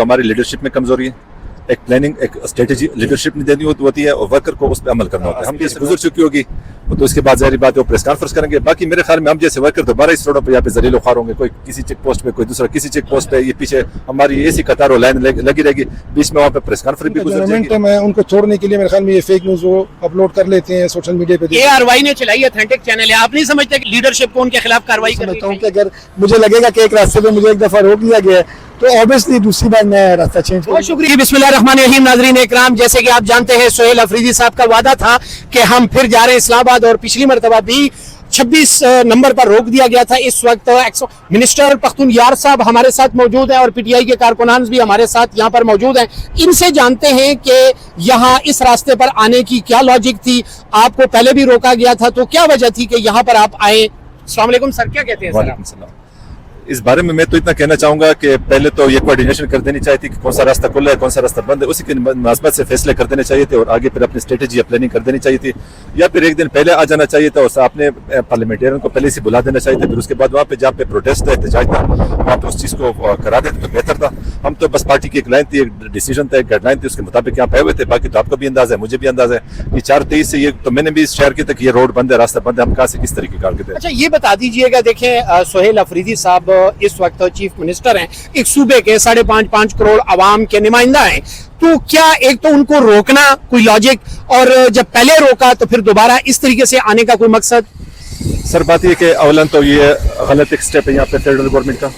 ہماری لیڈرشپ میں کمزوری ہے. ایک پلاننگ ایک اسٹریٹجی لیڈرشپ نے دینی ہوتی ہے اور ورکر کو اس پہ عمل کرنا ہوتا ہے. ہم یہ گزر چکی ہوگی تو اس کے بعد ظاہری بات ہے وہ پریس کانفرنس کریں گے. باقی میرے خیال میں ہم جیسے ورکر دوبارہ اس روڈوں پہ یہاں پہ ذلیل و خوار ہوں گے. کوئی کسی چیک پوسٹ پہ, کوئی دوسرا کسی چیک پوسٹ پہ. یہ پیچھے ہماری ایسی قطار و لائن لگی رہے گی, بیچ میں وہاں پہ پریس کانفرنس بھی گزر جائے گی. ان کو چھوڑنے کے لیے میرے خیال میں یہ فیک نیوز وہ اپلوڈ کر لیتے ہیں سوشل میڈیا پہ. ARY نے چلائی اتھینٹک چینل ہے, آپ نہیں سمجھتے کہ لیڈرشپ کو ان کے خلاف کارروائی کرنی چاہیے؟ کہ اگر مجھے لگے گا کہ ایک راستے پہ مجھے ایک دفعہ روک لیا گیا تو obviously دوسری بار میں راستہ چینج کروں. بہت شکریہ. بسم اللہ الرحمن الرحیم. ناظرین اکرام, جیسے کہ آپ جانتے ہیں سہیل افریدی صاحب کا وعدہ تھا کہ ہم پھر جا رہے ہیں اسلام آباد, اور پچھلی مرتبہ بھی 26 نمبر پر روک دیا گیا تھا. اس وقت منسٹر پختون یار صاحب ہمارے ساتھ موجود ہیں اور PTI کے کارکنان بھی ہمارے ساتھ یہاں پر موجود ہیں. ان سے جانتے ہیں کہ یہاں اس راستے پر آنے کی کیا لاجک تھی. آپ کو پہلے بھی روکا گیا تھا تو کیا وجہ تھی کہ یہاں پر آپ آئے؟ السلام علیکم سر, کیا کہتے ہیں؟ وعلیکم السلام. اس بارے میں تو اتنا کہنا چاہوں گا کہ پہلے تو یہ کوارڈینیشن کر دینی چاہیے تھی کہ کون سا راستہ کھلا ہے کون سا راستہ بند ہے. اسی کی مناسبت سے فیصلے کر دینے چاہیے تھے اور آگے پھر اپنی اسٹریٹجی یا پلاننگ کر دینی چاہیے تھی, یا پھر ایک دن پہلے آ جانا چاہیے تھا اور آپ نے پارلیمنٹیرین کو پہلے سے بلا دینا چاہیے تھا. پھر اس کے بعد وہاں پہ جہاں پہ پروٹیسٹ ہے, احتجاج تھا, وہاں پہ اس چیز کو کرا دیتے تو بہتر تھا. ہم تو بس پارٹی کی ایک لائن تھی, ایک ڈیسیجن تھا, ایک گائیڈ لائن تھی, اس کے مطابق یہاں پہ ہوئے تھے. باقی تو آپ کو بھی انداز ہے, مجھے بھی انداز ہے کہ 4-23 سے یہ تو میں نے بھی شیئر کیا تھا کہ یہ روڈ بند ہے, راستہ بند ہے, ہم کہاں سے کس طریقے کار کے تھے. اچھا یہ بتا دیجئے گا, دیکھیں سہیل افریدی صاحب اس وقت چیف منسٹر ہیں, ایک صوبے کے 5.5 کروڑ عوام کے نمائندہ ہیں, تو کیا ایک تو ان کو روکنا کوئی لاجک, اور جب پہلے روکا تو پھر دوبارہ اس طریقے سے آنے کا کوئی مقصد؟ سر بات یہ کہ اولاً تو یہ غلط ایک سٹیپ ہے یہاں پہ فیڈرل گورنمنٹ کا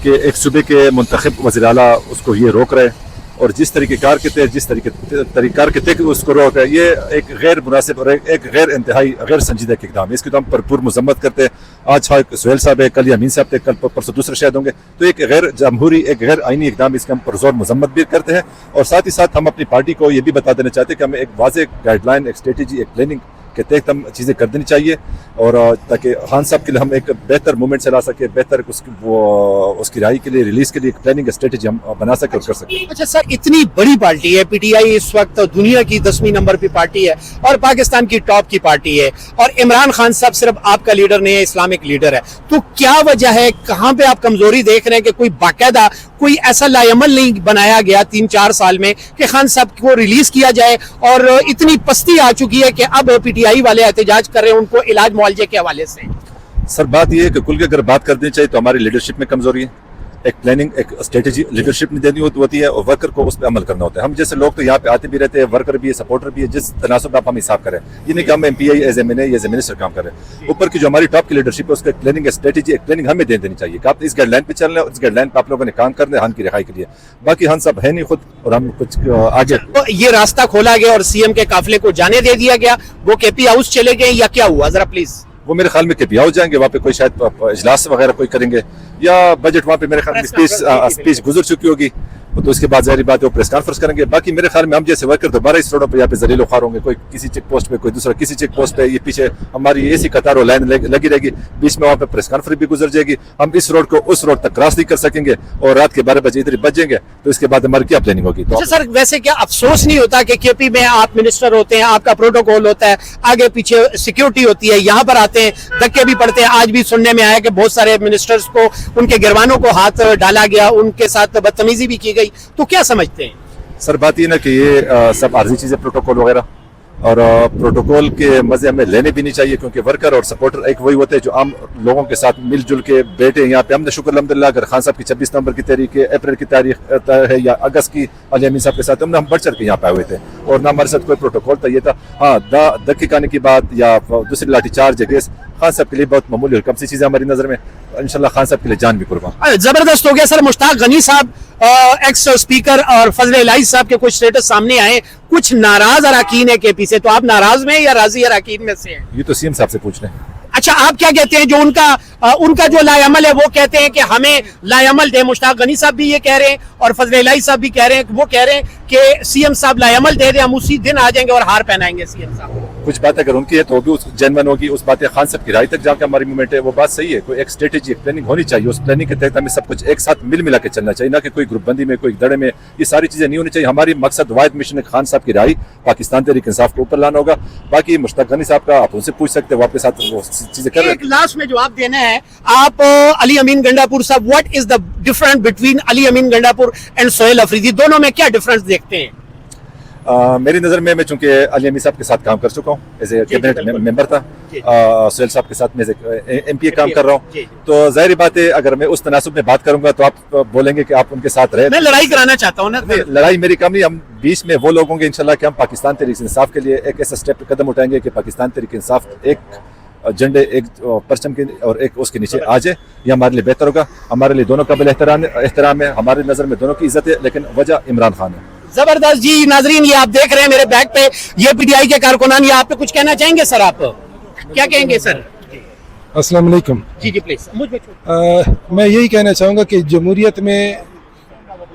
کہ ایک صوبے کے منتخب وزیر اعلیٰ اس کو یہ روک رہے, اور جس طریقے کار کے تحت جس طریقے کار کے تحت اس کو روک ہے, یہ ایک غیر مناسب اور ایک غیر انتہائی غیر سنجیدہ اقدام ہے. اس کی تو ہم بھرپور مذمت کرتے ہیں. آج سہیل صاحب ہے, کل امین صاحب تھے, کل پرسوں دوسرے شاید ہوں گے. تو ایک غیر جمہوری ایک غیر آئینی اقدام, اس کے ہم پرزور مذمت بھی کرتے ہیں. اور ساتھ ہی ساتھ ہم اپنی پارٹی کو یہ بھی بتا دینا چاہتے ہیں کہ ہمیں ایک واضح گائیڈ لائن, ایک اسٹریٹجی, ایک پلاننگ کے تحت ہم چیزیں کر دینی چاہیے, اور تاکہ خان صاحب کے لیے ہم ایک بہتر مومنٹ چلا سکے, بہتر اس کی رہائی کے لیے, ریلیز کے لیے ایک پلاننگ اسٹریٹجی ہم بنا سکیں اور کر سکیں. اچھا سر, اتنی بڑی پارٹی ہے PTI, اس وقت دنیا کی 10ویں نمبر پہ پارٹی ہے اور پاکستان کی ٹاپ کی پارٹی ہے, اور عمران خان صاحب صرف آپ کا لیڈر نہیں ہے, اسلامک لیڈر ہے, تو کیا وجہ ہے, کہاں پہ آپ کمزوری دیکھ رہے ہیں کہ کوئی باقاعدہ کوئی ایسا لائعمل نہیں بنایا گیا 3-4 سال میں کہ خان صاحب کو ریلیز کیا جائے؟ اور اتنی پستی آ چکی ہے کہ اب PTI والے احتجاج کر رہے ہیں ان کو علاج معالجے کے حوالے سے. سر بات یہ ہے کہ کل کے اگر بات کر دینی چاہیے تو ہماری لیڈرشپ میں کمزوری ہے. ایک پلاننگ ایک اسٹریٹجی لیڈرشپ نے دینی ہوتی ہے اور ورکر کو اس پہ عمل کرنا ہوتا ہے. ہم جیسے لوگ تو یہاں پہ آتے بھی رہتے ہیں, ورکر بھی ہے, سپورٹر بھی ہے, جس تناسب آپ ہم حساب کریں. یہ نہیں کہ ہم MPI ایز اے MNA یا ایز اے منسٹر کام کریں. اوپر کی جو ہماری ٹاپ کی لیڈرشپ ہے اس کا ایک پلاننگ اسٹریٹجی, ایک پلاننگ ہمیں دینی چاہیے کہ آپ اس گائیڈ لائن پہ چل رہے ہیں, اس گائیڈ لائن پہ آپ لوگوں نے کام کرنا ہے ہن کی رہائی کے لیے. باقی ہن سب ہے نہیں خود, اور ہم کچھ آگے یہ راستہ کھولا گیا اور CM کے قافلے کو جانے دے دیا گیا, وہ KP ہاؤس چلے گئے یا کیا ہوا ذرا پلیز؟ وہ میرے خیال میں KP ہاؤس جائیں گے, وہاں پہ کوئی شاید اجلاس وغیرہ کوئی کریں گے, یا بجٹ وہاں پہ میرے خیال میں اسپیچ گزر چکی ہوگی, تو اس کے بعد ظاہری بات ہے وہ پریس کانفرنس کریں گے. باقی میرے خیال میں ہم جیسے ورکر دوبارہ اس روڈوں پہ یہاں پہ ذلیل و خوار ہوں گے. کوئی کسی چیک پوسٹ پہ, کوئی دوسرا کسی چیک پوسٹ پہ. یہ پیچھے ہماری ایسی قطار و لائن لگی رہے گی, بیچ میں وہاں پہ پریس کانفرنس بھی گزر جائے گی. ہم اس روڈ کو اس روڈ تک کراس نہیں کر سکیں گے, اور رات کے 12 بجے ادھر بچ جائیں گے, تو اس کے بعد ہماری کیا پلاننگ ہوگی؟ اچھا سر, ویسے کیا افسوس نہیں ہوتا کہ KP میں آپ منسٹر ہوتے ہیں, آپ کا پروٹوکول ہوتا ہے, آگے پیچھے سیکیورٹی ہوتی ہے, یہاں پر آتے ہیں دھکے بھی پڑتے ہیں. آج بھی سننے میں آیا کہ بہت سارے منسٹرز کو ان کے گروانوں کو ہاتھ ڈالا گیا, ان کے ساتھ بدتمیزی بھی کی گئی, تو کیا سمجھتے ہیں؟ سر بات یہ نا کہ یہ سب عارضی چیزیں پروٹوکول وغیرہ, اور پروٹوکول کے مزے ہمیں لینے بھی نہیں چاہیے, کیونکہ ورکر اور سپورٹر ایک وہی ہوتے ہیں جو عام لوگوں کے ساتھ مل جل کے بیٹھے. یہاں پہ ہم نے شکر الحمدللہ, اگر خان صاحب کی 26 نومبر کی تاریخ, اپریل کی تاریخ ہے یا اگست کی علی امین صاحب کے ساتھ ہم بڑھ چڑھ کے یہاں پہ آئے ہوئے تھے, اور نہ ہمارے ساتھ کوئی پروٹوکول تھا. یہ تھا ہاں دھکے کھانے کی بات یا دوسری لاٹھی چارج ہے گیس, خان صاحب کے لیے بہت معمولی اور کم سی چیزیں ہماری نظر میں. انشاءاللہ خان صاحب کے لیے جان بھی قربان. زبردست ہو گیا سر. مشتاق غنی صاحب ایکس اسپیکر اور فضل الہی صاحب کے کچھ سٹیٹس سامنے آئے, کچھ ناراض اراکین ہے KP سے, تو آپ ناراض میں یا راضی اراکین میں سے ہیں؟ یہ تو CM صاحب سے پوچھ لیں. اچھا آپ کیا کہتے ہیں, جو ان کا جو لائعمل ہے وہ کہتے ہیں کہ ہمیں لائعمل دے. مشتاق غنی صاحب بھی یہ کہہ رہے ہیں اور فضل الہی صاحب بھی کہہ رہے ہیں, وہ کہہ رہے ہیں کہ CM صاحب لائعمل دے دیں, ہم اسی دن آ جائیں گے اور ہار پہنائیں گے CM صاحب. کچھ بات اگر ان کی ہے تو وہ بھی جینون ہوگی. اس باتیں خان صاحب کی رائے تک جا کے ہماری موومنٹ ہے, وہ بات صحیح ہے. کوئی ایک اسٹریٹجی ایک پلاننگ ہونی چاہیے, اس پلاننگ کے تحت ہمیں سب کچھ ایک ساتھ ملا کے چلنا چاہیے, نہ کہ کوئی گروپ بندی میں کوئی دڑے میں. یہ ساری چیزیں نہیں ہونی چاہیے. ہماری مقصد واحد مشن ہے خان صاحب کی رائے پاکستان تحریک انصاف کو اوپر لانا ہوگا. باقی مشتاق غنی صاحب کا آپ ان سے پوچھ سکتے ہیں, وہ آپ کے ساتھ وہ چیزیں کر رہے ہیں. ایک لاسٹ میں جواب دینا ہے آپ علی امین گنڈاپور صاحب, what is the difference between Ali Amin Gandapur and Sohail Afridi, دونوں میں کیا ڈفرنس دیکھتے ہیں؟ میری نظر میں چونکہ علی امین صاحب کے ساتھ کام کر چکا ہوں, ایز اے کیبنٹ ممبر تھا. سہیل صاحب کے ساتھ میں ایم پی اے کام کر رہا ہوں, تو ظاہری بات ہے اگر میں اس تناسب میں بات کروں گا تو آپ بولیں گے کہ آپ ان کے ساتھ رہے. میں لڑائی کرانا چاہتا ہوں نا. لڑائی میری کام نہیں, ہم بیچ میں وہ لوگ ہوں گے انشاءاللہ کہ ہم پاکستان تحریک انصاف کے لیے ایک ایسا اسٹیپ قدم اٹھائیں گے کہ پاکستان تحریک انصاف ایک جھنڈے ایک پرچم کے اور ایک اس کے نیچے آ جائے. یہ ہمارے لیے بہتر ہوگا. ہمارے لیے دونوں قابل احترام ہے, ہماری نظر میں دونوں کی عزت ہے, لیکن وجہ عمران خان ہے. زبردست جی. ناظرین یہ آپ دیکھ رہے ہیں میرے بیک پہ یہ پی ٹی آئی کے کارکنان, یہ آپ پہ کچھ کہنا چاہیں گے سر؟ آپ کیا کہیں گے سر؟ السلام علیکم. جی جی پلیز. میں یہی کہنا چاہوں گا کہ جمہوریت میں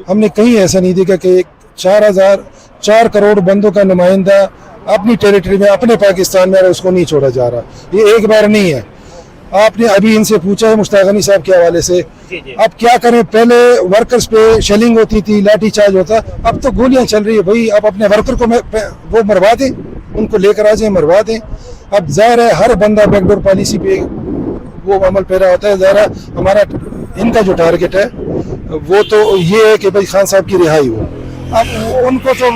ہم نے کہیں ایسا نہیں دیکھا کہ 4 کروڑ بندوں کا نمائندہ اپنی ٹیریٹری میں اپنے پاکستان میں اس کو نہیں چھوڑا جا رہا. یہ ایک بار نہیں ہے. آپ نے ابھی ان سے پوچھا ہے مشتاق غنی صاحب کے حوالے سے, اب کیا کریں؟ پہلے ورکرز پہ شیلنگ ہوتی تھی, لاٹھی چارج ہوتا, اب تو گولیاں چل رہی ہے. بھائی اب اپنے ورکر کو وہ مروا دیں, ان کو لے کر آ جائیں, مروا دیں. اب ظاہر ہے ہر بندہ بیک ڈور پالیسی پہ وہ عمل پیرا ہوتا ہے. ظاہر ہے ہمارا ان کا جو ٹارگٹ ہے وہ تو یہ ہے کہ بھائی خان صاحب کی رہائی ہو. اب ان کو تو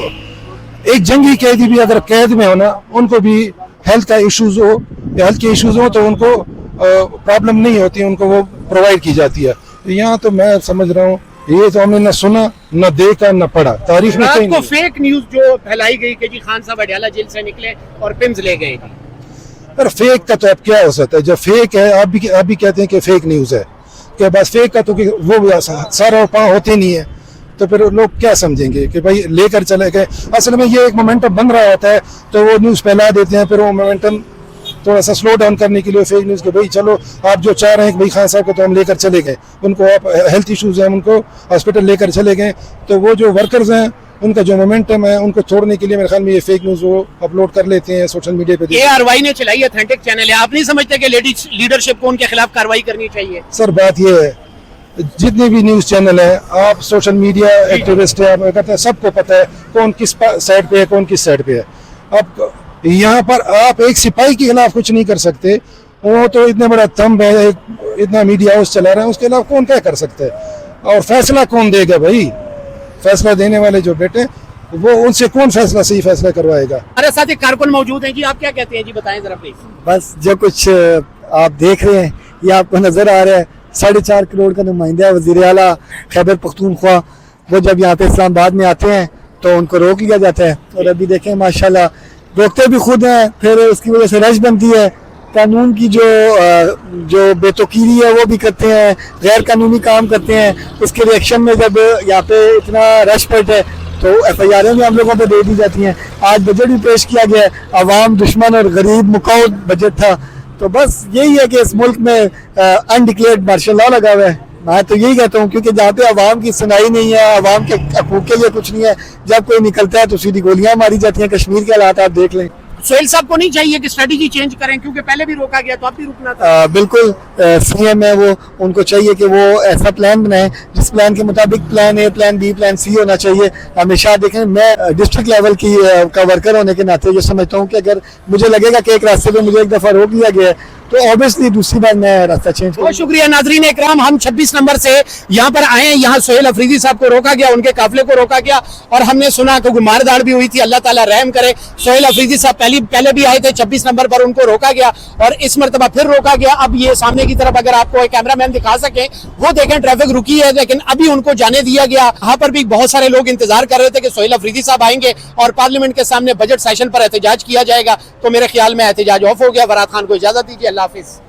ایک جنگی قیدی بھی اگر قید میں ہونا, ان کو بھی ہیلتھ کا ایشوز ہو یا ہیلتھ کے ایشوز ہو تو ان کو پرابلم نہیں ہوتی, ان کو وہ پرووائڈ کی جاتی ہے. یہاں تو میں سمجھ رہا ہوں یہ تو ہم نے نہ سنا نہ دیکھا نہ پڑھا. تاریخ میں رات کو فیک نیوز جو پھیلائی گئی کہ جی خان صاحب اڈیالہ جیل سے نکلے اور پمز لے گئے. پر فیک کا تو اب کیا ہو سکتا ہے؟ جب فیک ہے آپ بھی کہتے ہیں کہ فیک نیوز ہے, کہ بس فیک کا تو وہ سارا پاؤں ہوتے نہیں ہے, تو پھر لوگ کیا سمجھیں گے کہ بھائی لے کر چلے گئے. اصل میں یہ ایک مومنٹم بن رہا ہوتا ہے تو وہ نیوز پھیلا دیتے ہیں, پھر وہ مومنٹم تھوڑا سا سلو ڈاؤن کرنے کے لیے فیک نیوز کہ بھائی چلو آپ جو چاہ رہے ہیں کہ بھائی خان صاحب کو تو ہم لے کر چلے گئے, ان کو آپ ہیلتھ ایشوز ہیں ان کو ہاسپٹل لے کر چلے گئے, تو وہ جو ورکرز ہیں ان کا جو مومنٹم ہے ان کو چھوڑنے کے لیے میرے خیال میں یہ فیک نیوز وہ اپلوڈ کر لیتے ہیں سوشل میڈیا پہ. ARY نے چلائی اتھینٹک چینل ہے, آپ نہیں سمجھتے کہ لیڈرشپ کو ان کے خلاف کارروائی کرنی چاہیے؟ سر بات یہ ہے جتنے بھی نیوز چینل ہیں, آپ سوشل میڈیا ایکٹیوسٹ ہیں, آپ کہتے ہیں سب کو پتہ ہے کون کس سائڈ پہ ہے کون کس سائڈ پہ ہے. اب یہاں پر آپ ایک سپاہی کے خلاف کچھ نہیں کر سکتے, وہ تو اتنا بڑا تھمب ہے, اتنا میڈیا ہاؤس چلا رہا ہے, اس کے خلاف کون کیا کر سکتا ہے؟ اور فیصلہ کون دے گا بھائی؟ فیصلہ دینے والے جو بیٹے وہ ان سے کون فیصلہ صحیح فیصلہ کروائے گا؟ ہمارے ساتھ ایک کارکن موجود ہیں جی, آپ کیا کہتے ہیں جی؟ بتائیں ذرا پلیز. بس جو کچھ آپ دیکھ رہے ہیں یہ آپ کو نظر آ رہا ہے. 4.5 کروڑ کا نمائندہ ہے وزیر اعلیٰ خیبر پختونخوا, وہ جب یہاں پہ اسلام آباد میں آتے ہیں تو ان کو روک لیا جاتا ہے. اور ابھی دیکھیں ماشاءاللہ روکتے بھی خود ہیں, پھر اس کی وجہ سے رش بنتی ہے. قانون کی جو بے توقیری ہے وہ بھی کرتے ہیں, غیر قانونی کام کرتے ہیں. اس کے ریئیکشن میں جب یہاں پہ اتنا رش پڑتا ہے تو FIR بھی ہم لوگوں پہ دے دی جاتی ہیں. آج بجٹ بھی پیش کیا گیا ہے, عوام دشمن اور غریب مکاؤ بجٹ تھا. تو بس یہی ہے کہ اس ملک میں انڈکلیئرڈ مارشل لا لگا ہوا ہے. میں تو یہی کہتا ہوں کیونکہ جہاں پہ عوام کی سنائی نہیں ہے, عوام کے حقوق کے لیے کچھ نہیں ہے, جب کوئی نکلتا ہے تو سیدھی گولیاں ماری جاتی ہیں. کشمیر کے حالات آپ دیکھ لیں. سہیل صاحب کو نہیں چاہیے کہ اسٹریٹجی چینج کریں, کیونکہ پہلے بھی روکا گیا تو اب بھی رکنا تھا. بالکل CM ہے, وہ ان کو چاہیے کہ وہ ایسا پلان بنائیں جس پلان کے مطابق plan A, plan B, plan C ہونا چاہیے. ہمیشہ دیکھیں میں ڈسٹرکٹ لیول کا ورکر ہونے کے ناطے یہ سمجھتا ہوں کہ اگر مجھے لگے گا کہ ایک راستے پہ مجھے ایک دفعہ روک لیا گیا ہے تو obviously دوسری بار میں راستہ چینج کروں. بہت شکریہ ناظرین اکرام, ہم 26 نمبر سے یہاں پر آئے ہیں. یہاں سہیل افریدی صاحب کو روکا گیا, ان کے قافلے کو روکا گیا, اور ہم نے سنا کہ مار داڑ بھی ہوئی تھی. اللہ تعالیٰ رحم کرے. سہیل افریدی صاحب پہلے بھی آئے تھے 26 نمبر پر, ان کو روکا گیا اور اس مرتبہ پھر روکا گیا. اب یہ سامنے کی طرف اگر آپ کو ایک کیمرہ مین دکھا سکیں, وہ دیکھیں ٹریفک رکی ہے لیکن ابھی ان کو جانے دیا گیا. وہاں پر بھی بہت سارے لوگ انتظار کر رہے تھے کہ سہیل افریدی صاحب آئیں گے اور پارلیمنٹ کے سامنے بجٹ سیشن پر احتجاج کیا جائے گا. تو میرے خیال میں احتجاج آف ہو گیا. فرات خان کو اجازت دیجیے, اللہ حافظ.